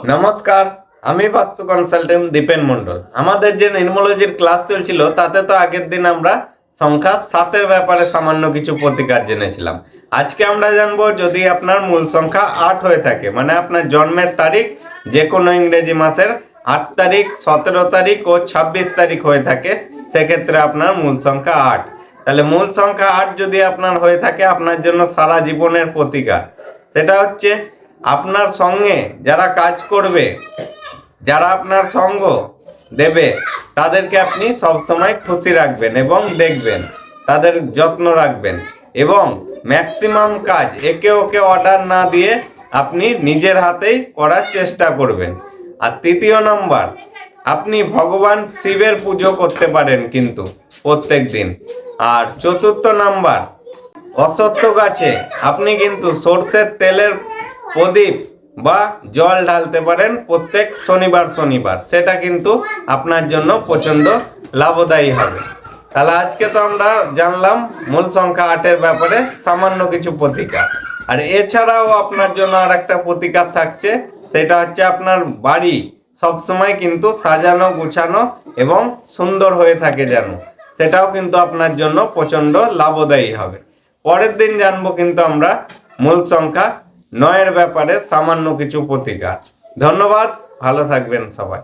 নমস্কার, আমি বাস্তু কনসালটেন্ট দীপেন মন্ডল। আমাদের যে নিউমোলজির ক্লাস চলছিল তাতে তো আগের দিন আমরা সংখ্যা 7-এর ব্যাপারে সামান্য কিছু প্রতিকার জেনেছিলাম। আজকে আমরা জানবো যদি আপনার মূল সংখ্যা 8 হয়ে থাকে, মানে আপনার জন্মের তারিখ যে কোনো ইংরেজি মাসের 8 তারিখ, 17 তারিখ ও 26 তারিখ হয়ে থাকে, সেক্ষেত্রে আপনার মূল সংখ্যা 8। তাহলে মূল সংখ্যা 8 যদি আপনার হয়ে থাকে, আপনার জন্য সারা জীবনের প্রতিকার সেটা হচ্ছে আপনার সঙ্গে যারা কাজ করবে, যারা আপনার সঙ্গ দেবে, তাদেরকে আপনি সবসময় খুশি রাখবেন এবং দেখবেন, তাদের যত্ন রাখবেন এবং ম্যাক্সিমাম কাজ একে ওকে অর্ডার না দিয়ে আপনি নিজের হাতেই করার চেষ্টা করবেন। আর তৃতীয় নম্বর, আপনি ভগবান শিবের পুজো করতে পারেন কিন্তু প্রত্যেক দিন। আর চতুর্থ নাম্বার, অশ্বত্থ গাছে আপনি কিন্তু সর্ষের তেলের প্রদীপ বা জল ঢালতে পারেন প্রত্যেক শনিবার শনিবার, সেটা কিন্তু আপনার জন্য প্রচন্ড লাভদায়ী হবে। তাহলে আজকে তো আমরা জানলাম মূল সংখ্যা 8-এর ব্যাপারে সামান্য কিছু প্রতিকার। আর এছাড়াও আপনার জন্য আর একটা প্রতিকার থাকছে, সেটা হচ্ছে আপনার বাড়ি সবসময় কিন্তু সাজানো গুছানো এবং সুন্দর হয়ে থাকে যেন, সেটাও কিন্তু আপনার জন্য প্রচন্ড লাভদায়ী হবে। পরের দিন জানবো কিন্তু আমরা মূল সংখ্যা 9-এর ব্যাপারে সামান্য কিছু প্রতিকার। ধন্যবাদ, ভালো থাকবেন সবাই।